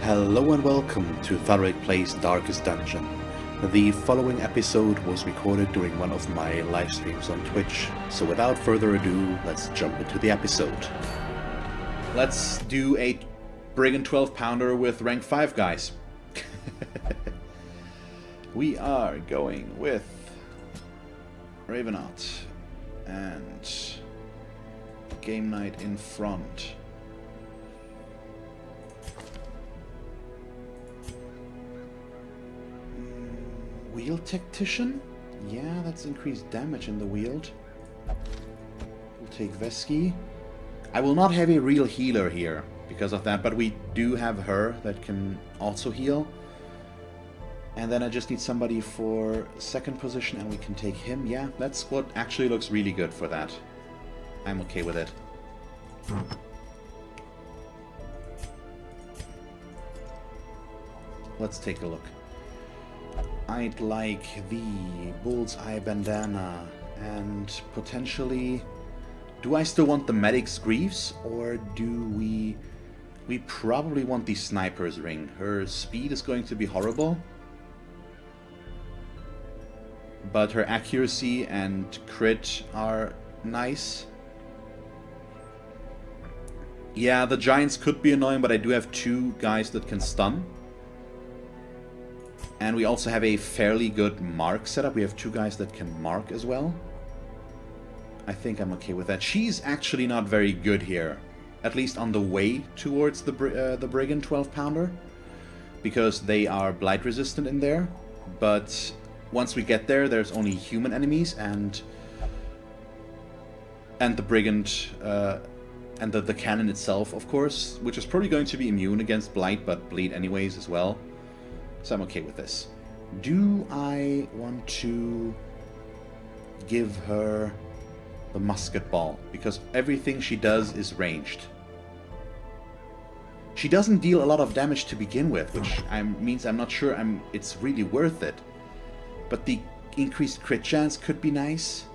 Hello and welcome to Thalric Plays Darkest Dungeon. The following episode was recorded during one of my live streams on Twitch, so without further ado, let's jump into the episode. Let's do a Brigand 12 pounder with rank 5 guys. We are going with Ravenot and Game Night in front. Wield Tactician? Yeah, that's increased damage in the wield. We'll take Vesky. I will not have a real healer here because of that, but we do have her that can also heal. And then I just need somebody for second position and we can take him. Yeah, that's what actually looks really good for that. I'm okay with it. Let's take a look. I'd like the bullseye bandana and potentially... Do I still want the medic's greaves or do we probably want the sniper's ring? Her speed is going to be horrible, but her accuracy and crit are nice. Yeah, the giants could be annoying, but I do have two guys that can stun. And we also have a fairly good mark setup. We have two guys that can mark as well. I think I'm okay with that. She's actually not very good here, at least on the way towards the Brigand 12 pounder, because they are blight resistant in there. But once we get there, there's only human enemies and the Brigand and the cannon itself, of course, which is probably going to be immune against blight, but bleed anyways as well. So I'm okay with this. Do I want to give her the musket ball? Because everything she does is ranged. She doesn't deal a lot of damage to begin with, which means I'm not sure it's really worth it. But the increased crit chance could be nice.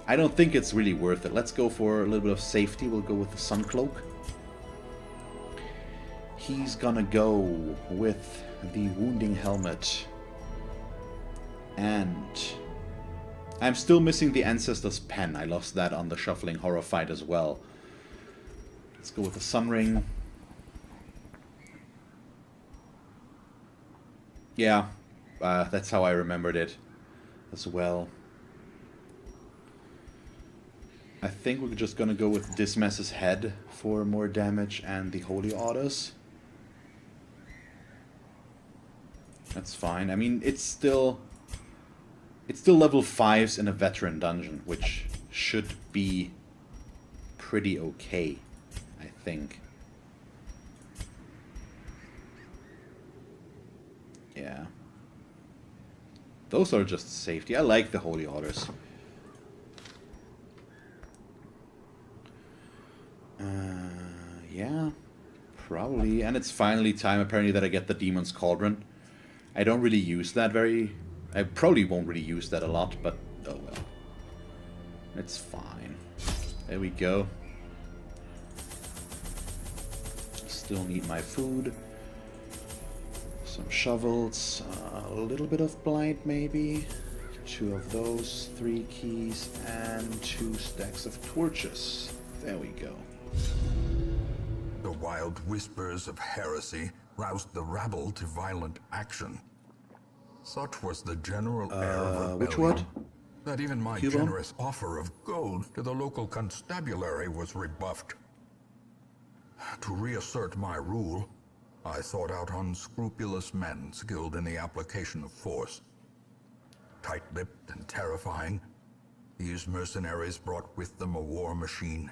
I don't think it's really worth it. Let's go for a little bit of safety. We'll go with the sun cloak. He's gonna go with the wounding helmet, and I'm still missing the ancestor's pen. I lost that on the shuffling horror fight as well. Let's go with the sun ring. Yeah, that's how I remembered it as well. I think we're just gonna go with Dismess's head for more damage and the holy orders. That's fine. I mean, it's still level 5s in a veteran dungeon, which should be pretty okay, I think. Yeah. Those are just safety. I like the holy orders. Yeah, probably. And it's finally time, apparently, that I get the Demon's Cauldron. I don't really use that I probably won't really use that a lot, but oh well. It's fine. There we go. Still need my food. Some shovels. A little bit of blight maybe. 2 of those. 3 keys. And 2 stacks of torches. There we go. The wild whispers of heresy roused the rabble to violent action. Such was the general air of rebellion, which what? that even my generous offer of gold to the local constabulary was rebuffed. To reassert my rule, I sought out unscrupulous men skilled in the application of force. Tight-lipped and terrifying, these mercenaries brought with them a war machine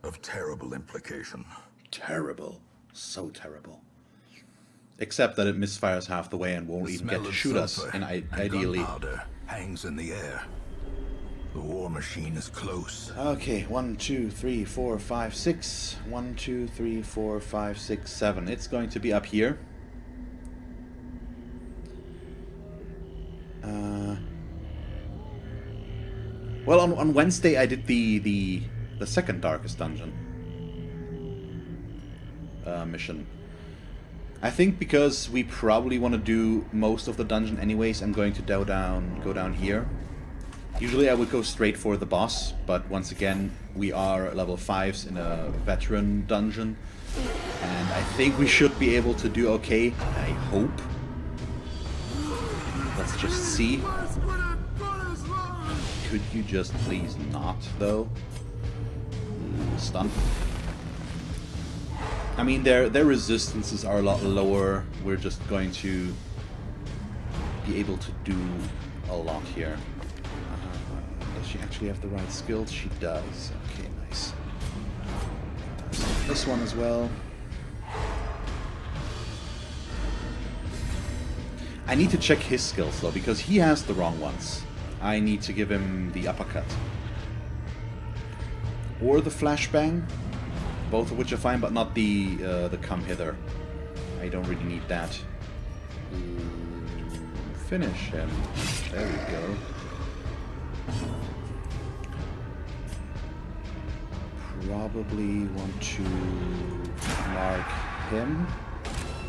of terrible implication. Terrible. So terrible. Except that it misfires half the way and won't even get to shoot us, and ideally... Gunpowder hangs in the air. The war machine is close. Okay, 1, 2, 3, 4, 5, 6. 1, 2, 3, 4, 5, 6, 7. It's going to be up here. Well, on Wednesday I did the second Darkest Dungeon mission. I think because we probably want to do most of the dungeon anyways, I'm going to go down here. Usually I would go straight for the boss, but once again, we are level 5s in a veteran dungeon. And I think we should be able to do okay, I hope. Let's just see. Could you just please not, though? Stun. I mean, their resistances are a lot lower. We're just going to be able to do a lot here. Does she actually have the right skills? She does. Okay, nice. This one as well. I need to check his skills though, because he has the wrong ones. I need to give him the uppercut. Or the flashbang. Both of which are fine, but not the come hither. I don't really need that. Finish him. There we go. Probably want to mark him,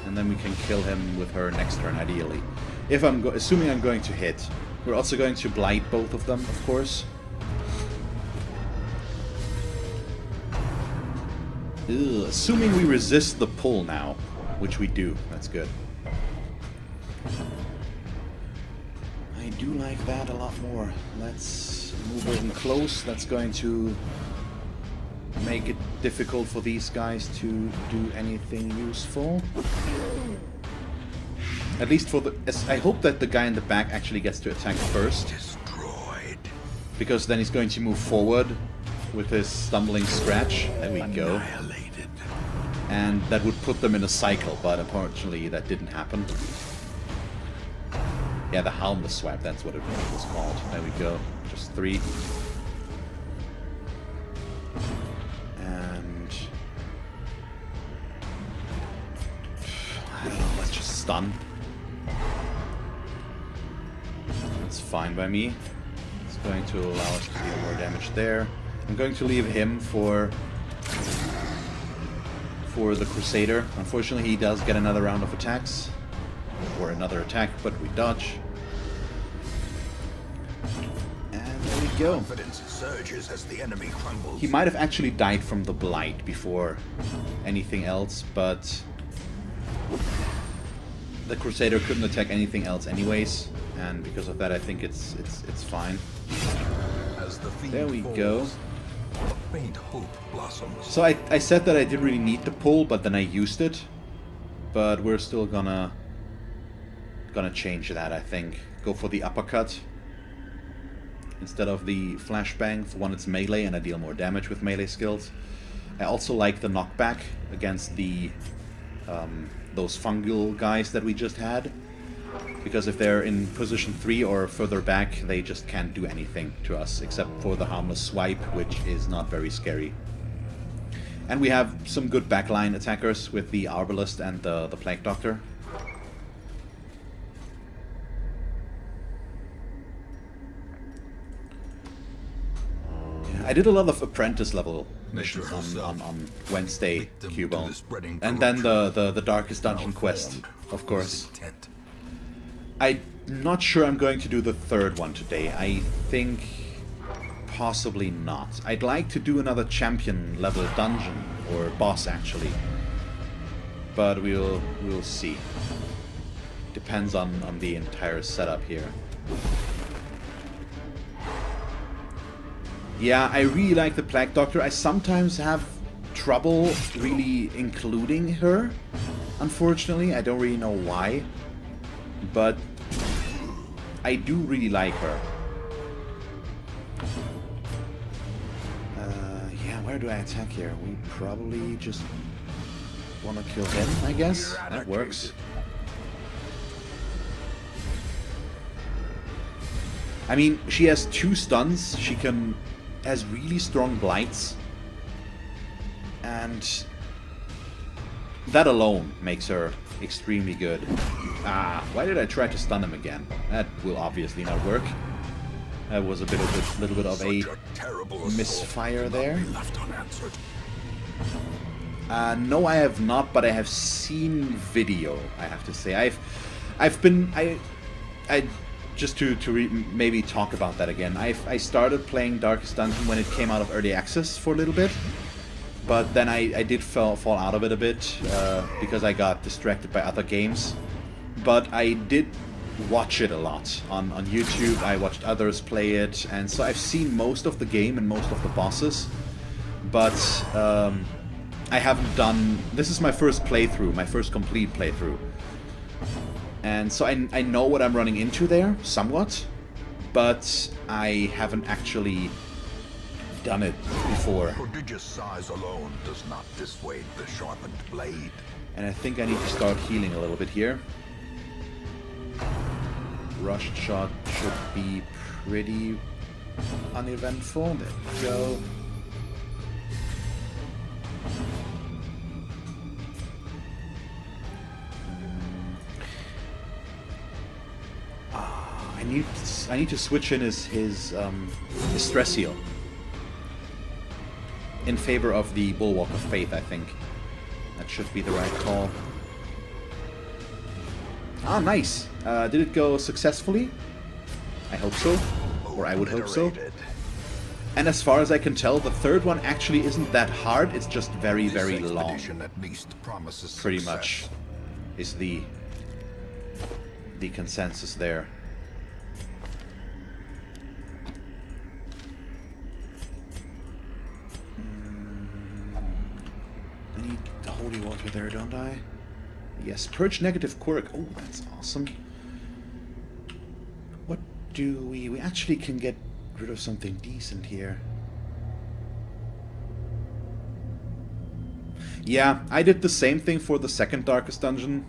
and then we can kill him with her next turn, ideally. If I'm assuming I'm going to hit. We're also going to blight both of them, of course. Ugh, assuming we resist the pull now, which we do. That's good. I do like that a lot more. Let's move in close. That's going to make it difficult for these guys to do anything useful. At least for the... I hope that the guy in the back actually gets to attack first. Destroyed. Because then he's going to move forward with his stumbling scratch. There we go. And that would put them in a cycle, but unfortunately that didn't happen. Yeah, the harmless swipe, that's what it was called. There we go. Just 3. And... I don't know, let's just stun. That's fine by me. It's going to allow us to deal more damage there. I'm going to leave him for the Crusader. Unfortunately, he does get another round of attacks. Or another attack, but we dodge. And there we go. Confidence surges as the enemy crumbles. He might have actually died from the blight before anything else, but the Crusader couldn't attack anything else anyways, and because of that I think it's fine. As the there we go. A faint hope blossoms. So I said that I didn't really need the pull, but then I used it. But we're still gonna change that, I think. Go for the uppercut instead of the flashbang. For one, it's melee and I deal more damage with melee skills. I also like the knockback against the those fungal guys that we just had. Because if they're in position 3 or further back, they just can't do anything to us, except for the harmless swipe, which is not very scary. And we have some good backline attackers with the Arbalist and the Plague Doctor. Yeah, I did a lot of apprentice level missions on Wednesday, Cubone. And then the Darkest Dungeon quest, of course. I'm not sure I'm going to do the third one today. I think possibly not. I'd like to do another champion level dungeon, or boss actually. But we'll see. Depends on the entire setup here. Yeah, I really like the Plague Doctor. I sometimes have trouble really including her, unfortunately. I don't really know why. But I do really like her. Yeah, where do I attack here? We probably just want to kill him, I guess. That works. I mean, she has 2 stuns. She has really strong blights. And that alone makes her extremely good. Ah, why did I try to stun him again? That will obviously not work. That was a little bit of a misfire there. No, I have not, but I have seen video. I have to say, I just to maybe talk about that again. I started playing Darkest Dungeon when it came out of early access for a little bit, but then I did fall out of it a bit because I got distracted by other games. But I did watch it a lot on YouTube. I watched others play it, and so I've seen most of the game and most of the bosses. But I haven't done... This is my first playthrough, my first complete playthrough. And so I know what I'm running into there, somewhat. But I haven't actually done it before. Prodigious size alone does not dissuade the sharpened blade. And I think I need to start healing a little bit here. Rushed shot should be pretty uneventful. There we go. I need to switch in his stress heal in favor of the Bulwark of Faith. I think that should be the right call. Ah, nice. Did it go successfully? I hope so, or I would hope so. And as far as I can tell, the third one actually isn't that hard. It's just very, very long. Pretty much is the consensus there. I need the holy water there, don't I? Yes, purge negative quirk. Oh, that's awesome. What do we actually can get rid of something decent here. Yeah, I did the same thing for the second Darkest Dungeon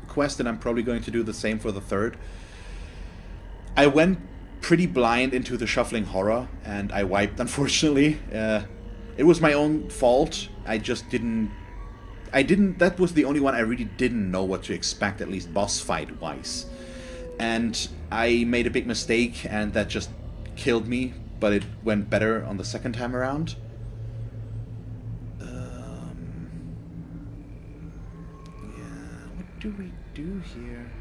quest, and I'm probably going to do the same for the third. I went pretty blind into the Shuffling Horror, and I wiped, unfortunately. It was my own fault. I just didn't... that was the only one I really didn't know what to expect, at least boss fight-wise. And I made a big mistake, and that just killed me, but it went better on the second time around. Yeah, what do we do here?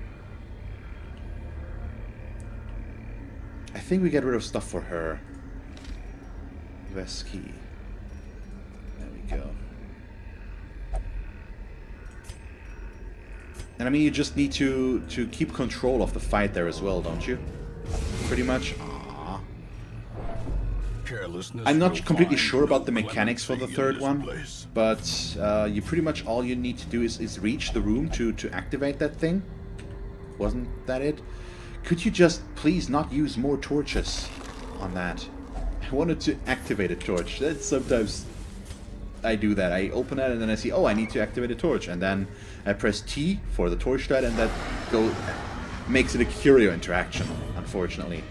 I think we get rid of stuff for her. Vesky. There we go. And I mean, you just need to keep control of the fight there as well, don't you? Pretty much. Aww. I'm not completely sure about the mechanics for the third one, but you pretty much all you need to do is reach the room to activate that thing. Wasn't that it? Could you just please not use more torches on that? I wanted to activate a torch. That's sometimes I do that. I open it and then I see, oh, I need to activate a torch, and then I press T for the torch light, and that makes it a curio interaction, unfortunately.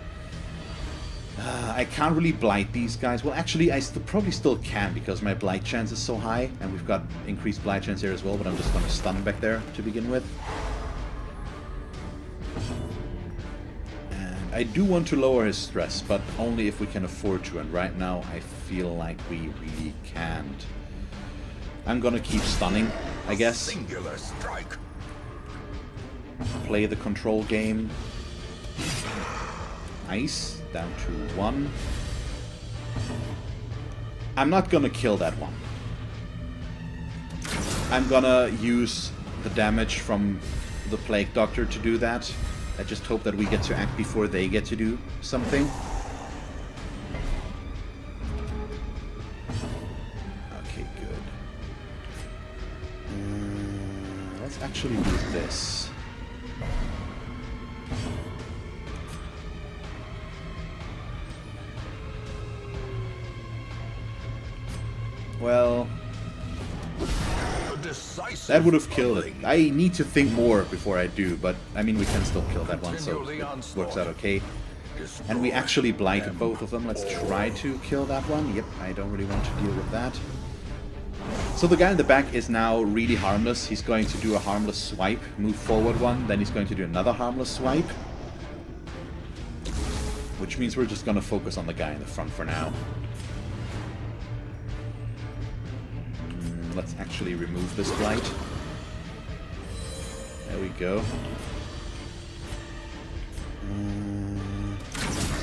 I can't really blight these guys. Well, actually, I probably still can, because my blight chance is so high, and we've got increased blight chance here as well, but I'm just going to stun back there to begin with. And I do want to lower his stress, but only if we can afford to, and right now I feel like we really can't. I'm gonna keep stunning, I guess. Singular strike. Play the control game. Nice. Down to 1. I'm not gonna kill that one. I'm gonna use the damage from the Plague Doctor to do that. I just hope that we get to act before they get to do something. Let's actually do this. Well, that would have killed it. I need to think more before I do, but I mean, we can still kill that one, so it works out okay. And we actually blighted both of them. Let's try to kill that one. Yep, I don't really want to deal with that. So the guy in the back is now really harmless. He's going to do a harmless swipe, move forward one, then he's going to do another harmless swipe. Which means we're just going to focus on the guy in the front for now. let's actually remove this blight. There we go.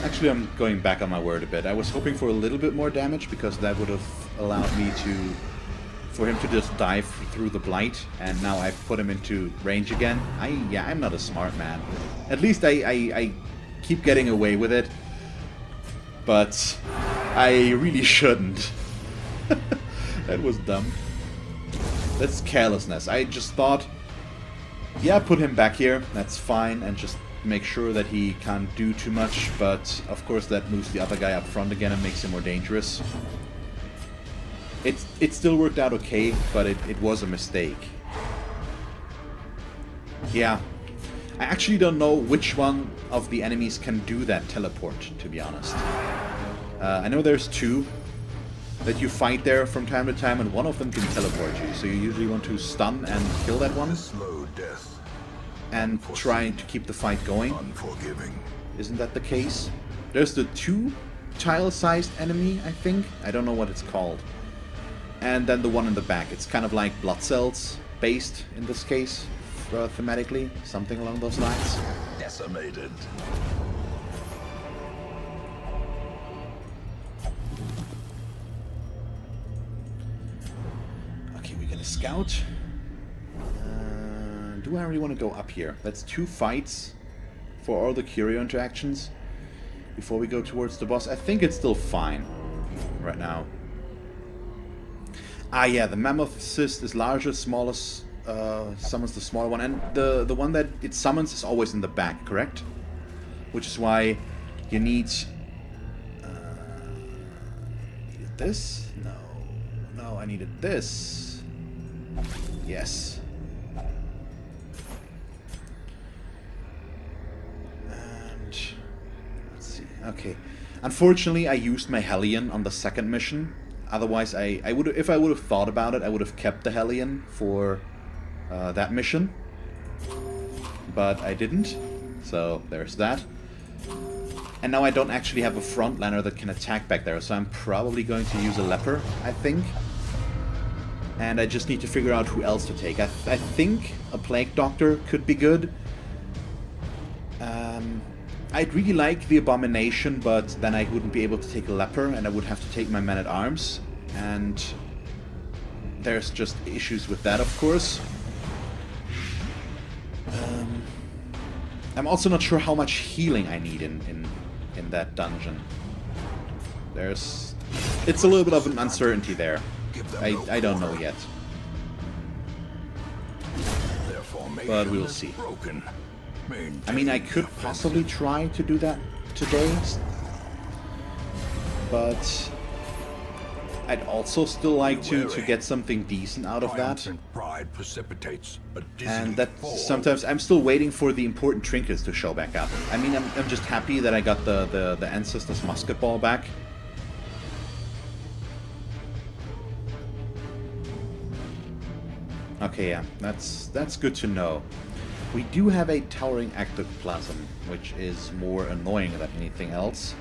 Actually, I'm going back on my word a bit. I was hoping for a little bit more damage because that would have allowed me for him to just dive through the blight, and now I've put him into range again. I'm not a smart man. At least I keep getting away with it, but I really shouldn't. That was dumb. That's carelessness. I just thought, yeah, put him back here, that's fine, and just make sure that he can't do too much, but of course that moves the other guy up front again and makes him more dangerous. It still worked out okay, but it was a mistake. Yeah. I actually don't know which one of the enemies can do that teleport, to be honest. I know there's two that you fight there from time to time, and one of them can teleport you, so you usually want to stun and kill that one. Slow death. And trying to keep the fight going. Unforgiving. Isn't that the case? There's the 2 tile-sized enemy, I think. I don't know what it's called. And then the one in the back. It's kind of like blood cells based in this case, thematically, something along those lines. Decimated. Okay, we're gonna scout. Do I really want to go up here? That's 2 fights for all the curio interactions before we go towards the boss. I think it's still fine right now. Ah, yeah, the mammoth cyst is larger, smallest, summons the smaller one, and the one that it summons is always in the back, correct? Which is why you need this? No, I needed this. Yes. Okay. Unfortunately, I used my Hellion on the second mission. Otherwise, I would, if I would have thought about it, I would have kept the Hellion for that mission. But I didn't. So there's that. And now I don't actually have a frontliner that can attack back there. So I'm probably going to use a leper, I think. And I just need to figure out who else to take. I think a Plague Doctor could be good. I'd really like the Abomination, but then I wouldn't be able to take a leper, and I would have to take my Man-at-Arms. And there's just issues with that, of course. I'm also not sure how much healing I need in that dungeon. It's a little bit of an uncertainty there. I don't know yet. But we'll see. I mean, I could possibly try to do that today, but I'd also still like to get something decent out of that. And that sometimes I'm still waiting for the important trinkets to show back up. I mean, I'm just happy that I got the Ancestor's musket ball back. Okay, yeah, that's good to know. We do have a towering ectoplasm, which is more annoying than anything else.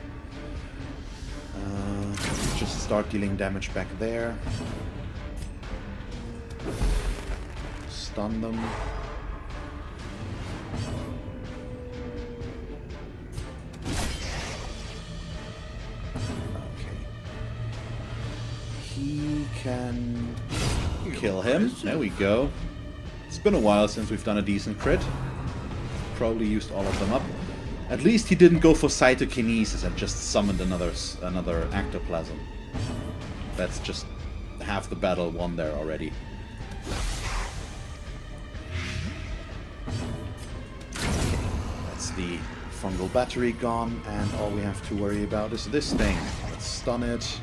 Let's just start dealing damage back there. Stun them. Okay. He can kill him. There we go. It's been a while since we've done a decent crit. Probably used all of them up. At least he didn't go for cytokinesis and just summoned another ectoplasm. That's just half the battle won there already. That's the fungal battery gone, and all we have to worry about is this thing. Let's stun it.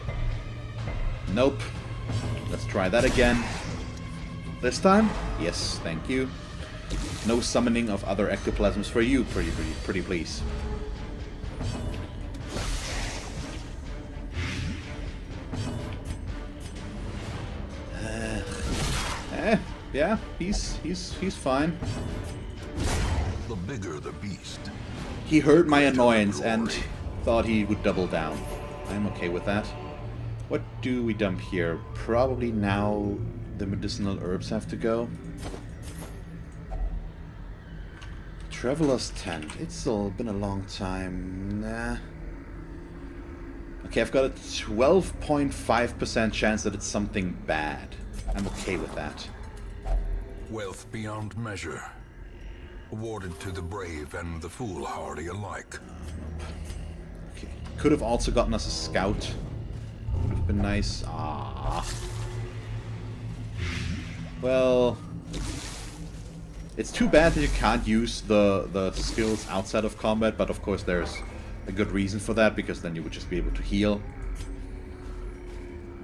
Nope. Let's try that again. This time? Yes, thank you. No summoning of other ectoplasms for you, pretty please. Yeah, he's fine. The bigger the beast. He heard my annoyance and thought he would double down. I'm okay with that. What do we dump here? Probably now the medicinal herbs have to go. Traveler's Tent. It's still been a long time. Nah. Okay, I've got a 12.5% chance that it's something bad. I'm okay with that. Wealth beyond measure. Awarded to the brave and the foolhardy alike. Okay. Could have also gotten us a scout. Would have been nice. Ah. Well, it's too bad that you can't use the skills outside of combat, but of course there's a good reason for that, because then you would just be able to heal.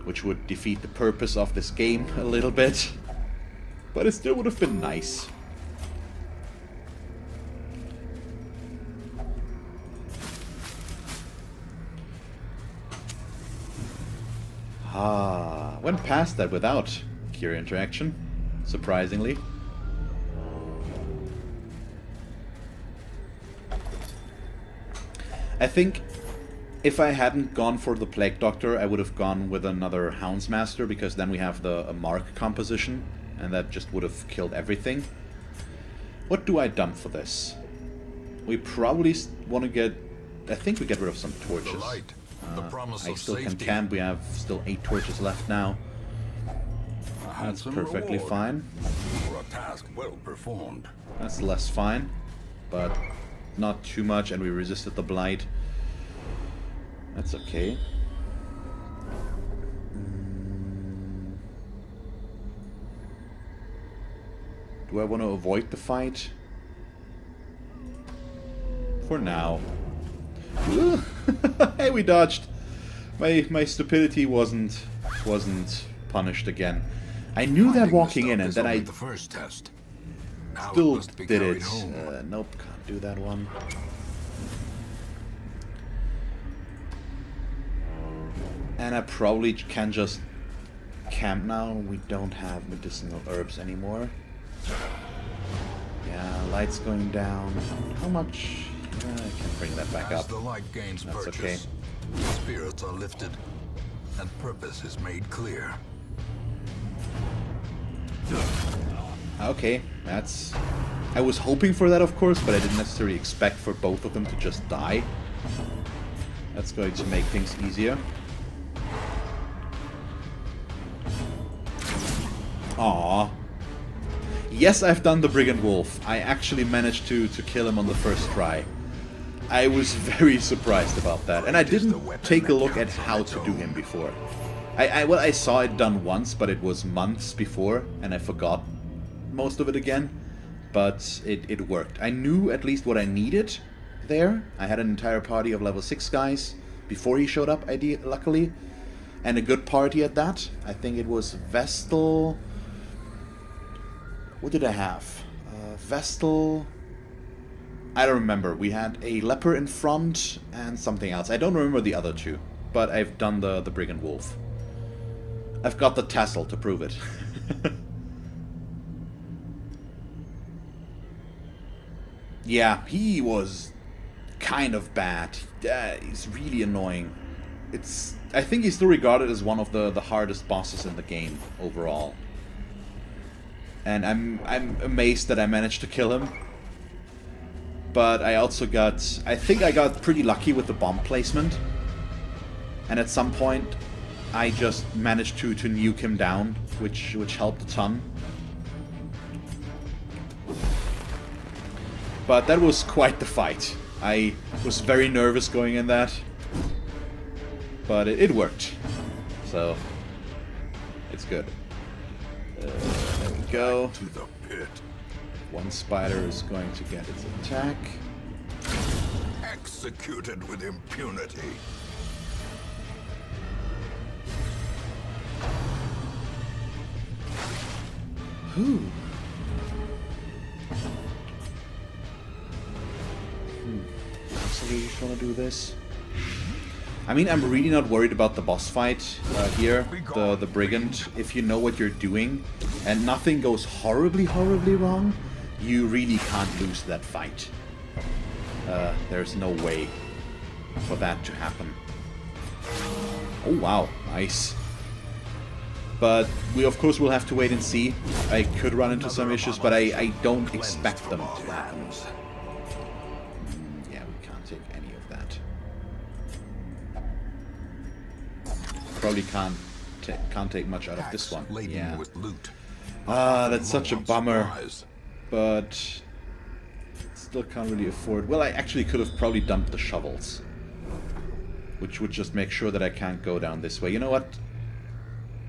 Which would defeat the purpose of this game a little bit. But it still would have been nice. Ah, went past that without cure interaction, surprisingly. I think if I hadn't gone for the Plague Doctor, I would have gone with another Houndsmaster, because then we have a mark composition, and that just would have killed everything. What do I dump for this? We probably want to get... I think we get rid of some torches. The light, the promise I of still can safety. camp. We have still 8 torches left now. That's perfectly reward fine. For a task well performed. That's less fine, but not too much, and we resisted the blight. That's okay. Do I want to avoid the fight? For now. Hey, we dodged. My stupidity wasn't punished again. I knew that walking in, and then I the first test. Now still must be did carried it. home. Nope, can't do that one. And I probably can just camp now. We don't have medicinal herbs anymore. Yeah, light's going down. How much? I can bring that back As up. the light gains That's purchase, spirits are lifted, and purpose is made clear. Okay, that's... I was hoping for that, of course, but I didn't necessarily expect for both of them to just die. That's going to make things easier. Aww. Yes, I've done the Brigand Wolf. I actually managed to kill him on the first try. I was very surprised about that. And I didn't take a look at how to do him before. Well, I saw it done once, but it was months before, and I forgot most of it again. But it worked. I knew at least what I needed there. I had an entire party of level 6 guys before he showed up, luckily. And a good party at that. I think it was Vestal... What did I have? Vestal... I don't remember. We had a leper in front and something else. I don't remember the other two. But I've done the Brigand Wolf. I've got the tassel to prove it. Yeah, he was kind of bad. He's really annoying. I think he's still regarded as one of the hardest bosses in the game overall. And I'm amazed that I managed to kill him. But I also I think I got pretty lucky with the bomb placement. And at some point I just managed to nuke him down, which helped a ton. But that was quite the fight. I was very nervous going in that. But it worked. So it's good. There we go. To the pit. One spider is going to get its attack. Executed with impunity. Whew. So we just want to do this. I mean, I'm really not worried about the boss fight here, the Brigand. If you know what you're doing and nothing goes horribly wrong, you really can't lose that fight. There's no way for that to happen. Oh wow, nice. But we, of course, will have to wait and see. I could run into some issues, but I don't expect them to happen. Yeah, we can't take any of that. Probably can't take much out of this one. Yeah. Ah, that's such a bummer. But still can't really afford... Well, I actually could have probably dumped the shovels, which would just make sure that I can't go down this way. You know what?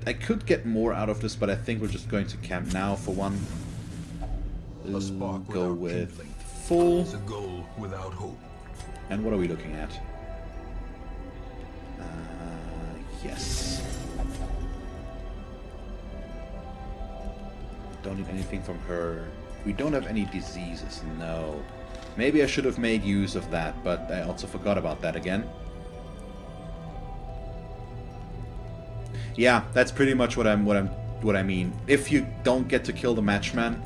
I could get more out of this, but I think we're just going to camp now for one. Go with full. A goal without hope. And what are we looking at? Yes. Don't need anything from her. We don't have any diseases, no. Maybe I should have made use of that, but I also forgot about that again. Yeah, that's pretty much what I mean. If you don't get to kill the matchman,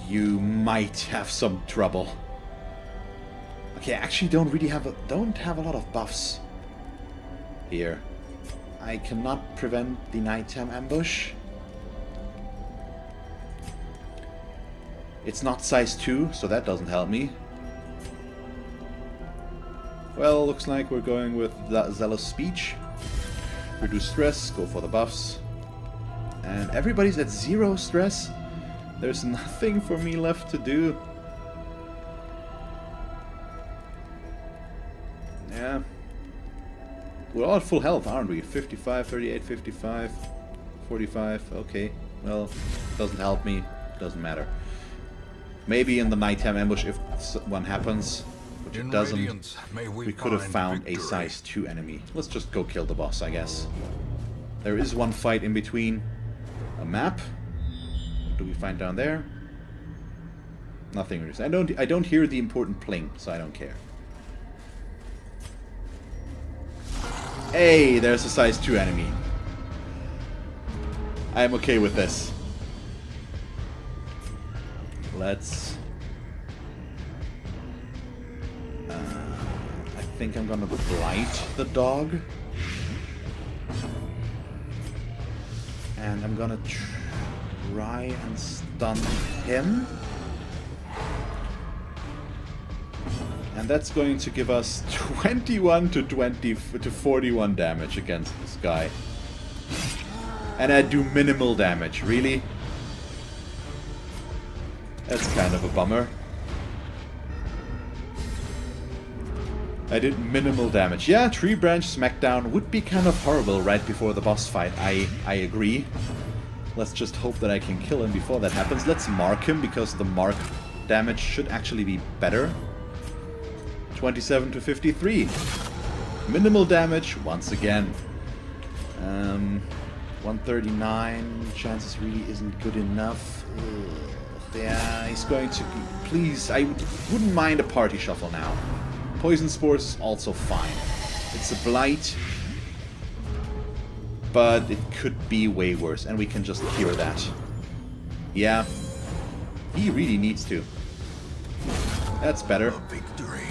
you might have some trouble. Okay, I actually don't have a lot of buffs here. I cannot prevent the nighttime ambush. It's not size 2, so that doesn't help me. Well, looks like we're going with the zealous speech. Reduce stress, go for the buffs. And everybody's at 0 stress. There's nothing for me left to do. Yeah. We're all at full health, aren't we? 55, 38, 55, 45. Okay. Well, doesn't help me. Doesn't matter. Maybe in the nighttime ambush, if one happens, which it doesn't, we could have found a size 2 enemy. Let's just go kill the boss, I guess. There is one fight in between. A map. What do we find down there? Nothing really. I don't hear the important pling, so I don't care. Hey, there's a size 2 enemy. I am okay with this. Let's... I think I'm gonna blight the dog. And I'm gonna try and stun him. And that's going to give us 21 to 41 damage against this guy. And I do minimal damage, really? That's kind of a bummer. I did minimal damage. Yeah, tree branch smackdown would be kind of horrible right before the boss fight. I agree. Let's just hope that I can kill him before that happens. Let's mark him, because the mark damage should actually be better. 27 to 53. Minimal damage once again. 139. Chances really isn't good enough. Ugh. Yeah, he's going to... Please, I wouldn't mind a party shuffle now. Poison spores is also fine. It's a blight, but it could be way worse, and we can just cure that. Yeah, he really needs to. That's better. A victory.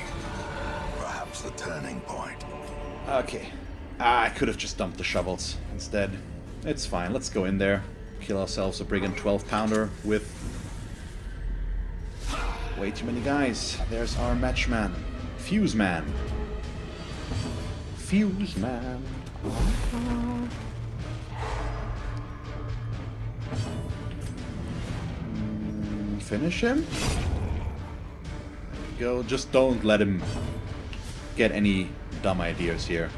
Perhaps the turning point. Okay. I could have just dumped the shovels instead. It's fine. Let's go in there. Kill ourselves a Brigand 12-pounder with way too many guys. There's our matchman. Fuse man. Fuse man. Finish him? There we go. Just don't let him get any dumb ideas here.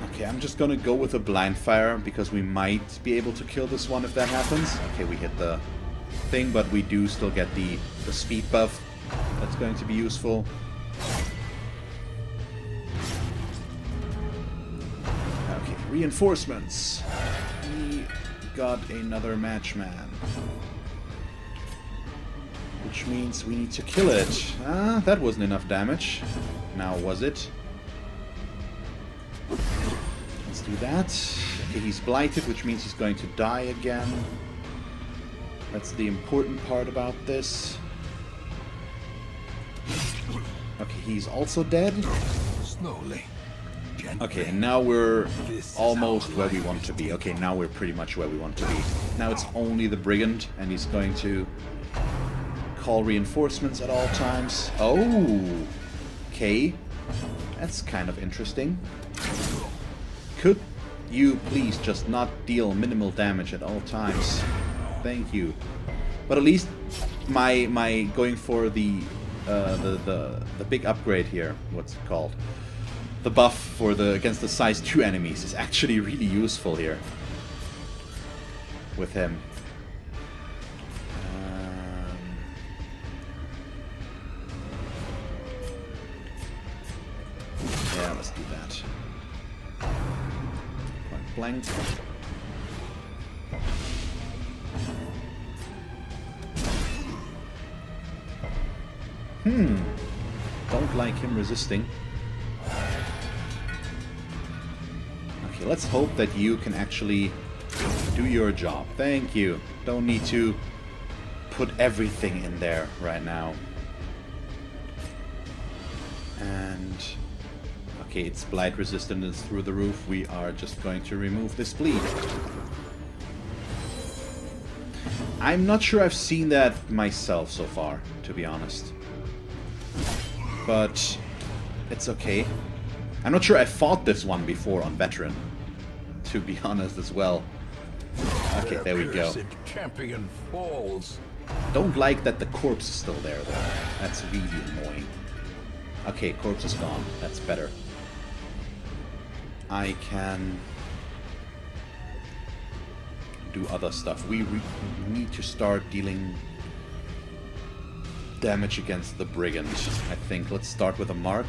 Okay, I'm just gonna go with a blind fire, because we might be able to kill this one if that happens. Okay, we hit the thing, but we do still get the speed buff. That's going to be useful. Okay, reinforcements. We got another matchman. Which means we need to kill it. Ah, that wasn't enough damage. Now was it? Let's do that. Okay, he's blighted, which means he's going to die again. That's the important part about this. Okay, he's also dead. Slowly. Gently. Okay, and now we're almost where we want to be. Okay, now we're pretty much where we want to be. Now it's only the Brigand, and he's going to call reinforcements at all times. Oh! Okay. That's kind of interesting. Could you please just not deal minimal damage at all times? Thank you. But at least my going for the big upgrade here, what's it called? The buff for the against the size 2 enemies is actually really useful here with him. Yeah, let's do that. Point blank. Don't like him resisting. Okay, let's hope that you can actually do your job. Thank you. Don't need to put everything in there right now. And okay, its blight resistance is through the roof. We are just going to remove this bleed. I'm not sure I've seen that myself so far, to be honest. But it's okay. I'm not sure I fought this one before on veteran, to be honest as well. Okay, there we go. Champion falls. Don't like that the corpse is still there though. That's really annoying. Okay, corpse is gone. That's better. I can do other stuff. We need to start dealing damage against the Brigand, I think. Let's start with a mark.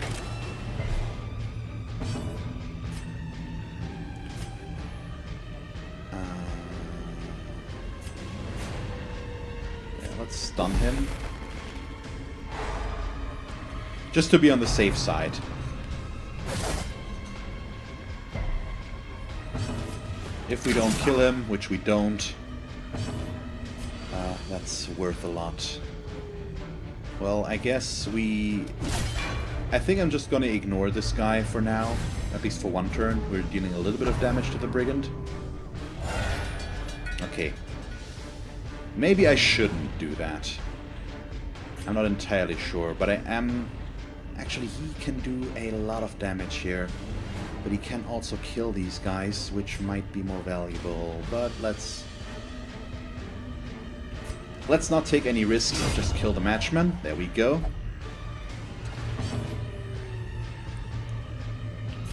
Yeah, let's stun him. Just to be on the safe side. If we don't kill him, which we don't, that's worth a lot. Well, I guess I think I'm just gonna ignore this guy for now, at least for one turn. We're dealing a little bit of damage to the Brigand. Okay. Maybe I shouldn't do that. I'm not entirely sure, but I am... Actually, he can do a lot of damage here. But he can also kill these guys, which might be more valuable. But let's not take any risks. Just kill the matchman. There we go.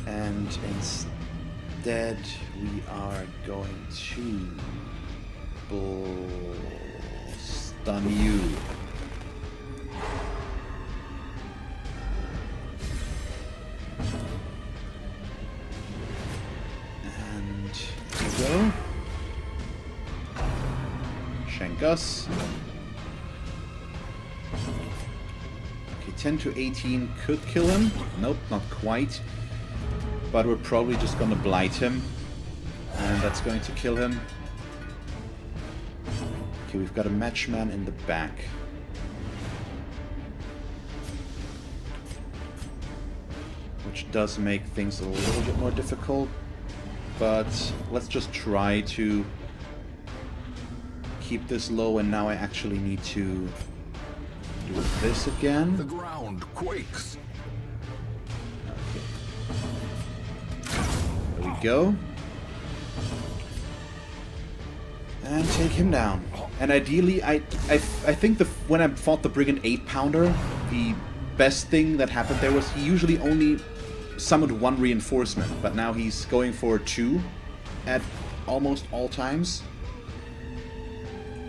And instead, we are going to stun you. Go. Shank us. Okay, 10 to 18 could kill him. Nope, not quite. But we're probably just gonna blight him. And that's going to kill him. Okay, we've got a matchman in the back. Which does make things a little bit more difficult. But let's just try to keep this low, and now I actually need to do this again. The ground quakes. Okay. There we go. And take him down. And ideally, I think when I fought the Brigand 8-pounder, the best thing that happened there was he usually only summoned 1 reinforcement, but now he's going for 2 at almost all times,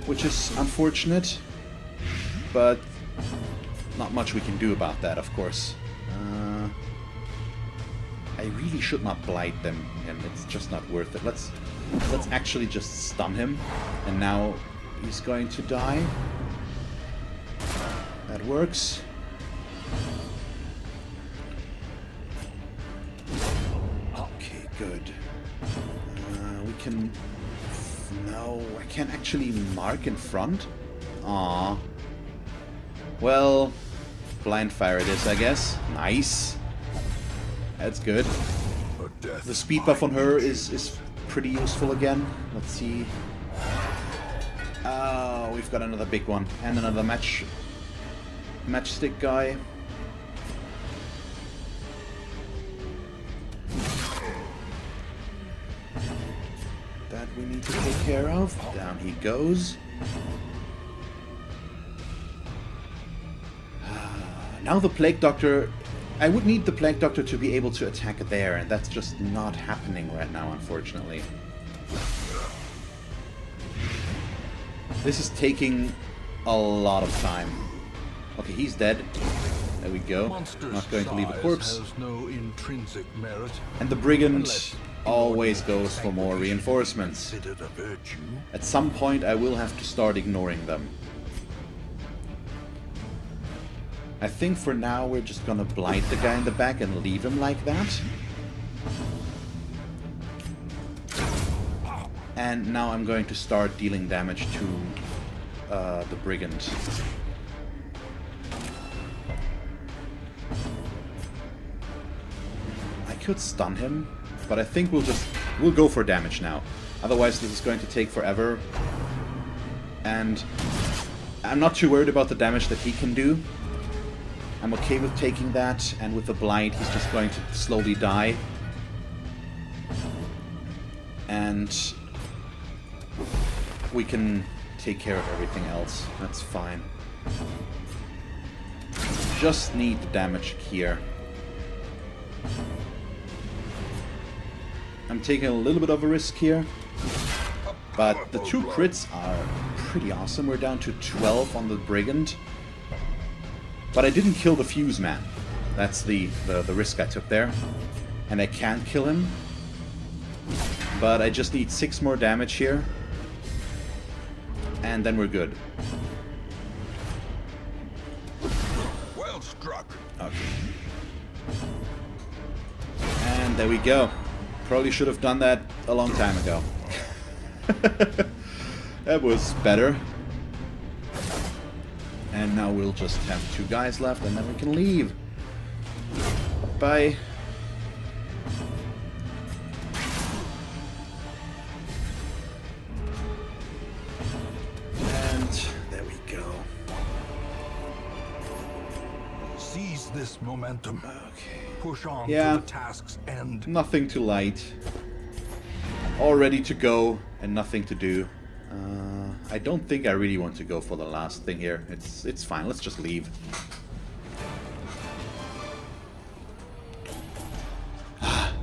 which is unfortunate, but not much we can do about that, of course. I really should not blight them, and it's just not worth it. Let's actually just stun him, and now he's going to die. That works. Good. We can... No, I can't actually mark in front? Aww. Well, Blind fire it is, I guess. Nice. That's good. The speed buff on her is pretty useful again. Let's see. Oh, we've got another big one. And another matchstick guy. That we need to take care of. Down he goes. Now the Plague Doctor... I would need the Plague Doctor to be able to attack there, and that's just not happening right now, unfortunately. This is taking a lot of time. Okay, he's dead. There we go. Not going to leave a corpse. No intrinsic merit. And the Brigand always goes for more reinforcements. At some point I will have to start ignoring them. I think for now we're just gonna blight the guy in the back and leave him like that. And now I'm going to start dealing damage to the Brigand. I could stun him, but I think we'll go for damage now. Otherwise this is going to take forever. And I'm not too worried about the damage that he can do. I'm okay with taking that, and with the blight he's just going to slowly die. And we can take care of everything else. That's fine. Just need the damage here. I'm taking a little bit of a risk here. But the 2 crits are pretty awesome. We're down to 12 on the Brigand. But I didn't kill the Fuse Man. That's the risk I took there. And I can't kill him. But I just need 6 more damage here. And then we're good. Well struck. Okay. And there we go. Probably should have done that a long time ago. That was better. And now we'll just have 2 guys left, and then we can leave. Bye. And there we go. Seize this momentum. Okay. Push on Yeah. to the task's end. Nothing to light. All ready to go, and nothing to do. I don't think I really want to go for the last thing here. It's fine. Let's just leave.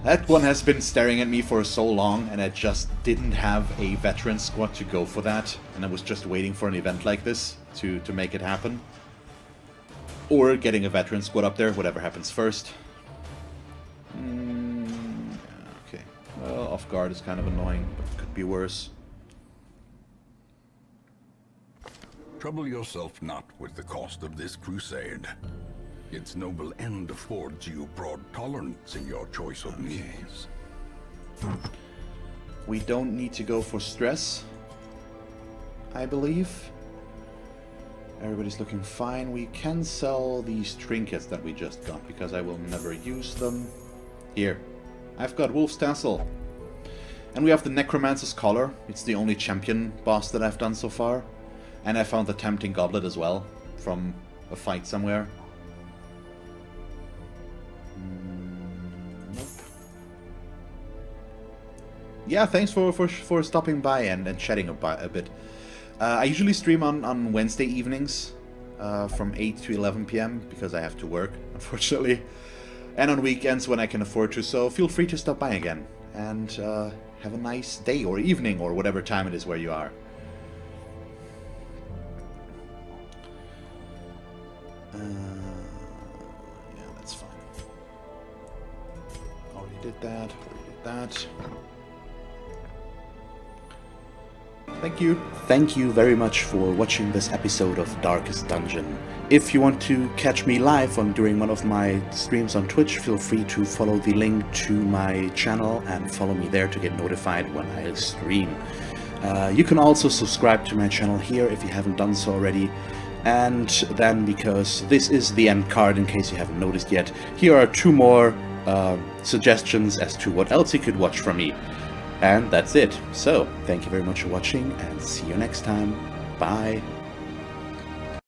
That one has been staring at me for so long, and I just didn't have a veteran squad to go for that. And I was just waiting for an event like this to make it happen. Or getting a veteran squad up there, whatever happens first. Okay. Well, off guard is kind of annoying, but it could be worse. Trouble yourself not with the cost of this crusade. Its noble end affords you broad tolerance in your choice of means. We don't need to go for stress, I believe. Everybody's looking fine. We can sell these trinkets that we just got, because I will never use them. Here, I've got Wolf's Tassel. And we have the Necromancer's Collar. It's the only champion boss that I've done so far. And I found the Tempting Goblet as well, from a fight somewhere. Nope. Yeah, thanks for stopping by and chatting a bit. I usually stream on Wednesday evenings from 8 to 11 p.m. because I have to work, unfortunately. And on weekends when I can afford to, so feel free to stop by again. And have a nice day or evening or whatever time it is where you are. Yeah, that's fine. Already did that. Thank you very much for watching this episode of Darkest Dungeon. If you want to catch me live during one of my streams on Twitch, feel free to follow the link to my channel and follow me there to get notified when I stream. You can also subscribe to my channel here if you haven't done so already. And then, because this is the end card, in case you haven't noticed yet, here are 2 more suggestions as to what else you could watch from me. And that's it. So, thank you very much for watching, and see you next time. Bye.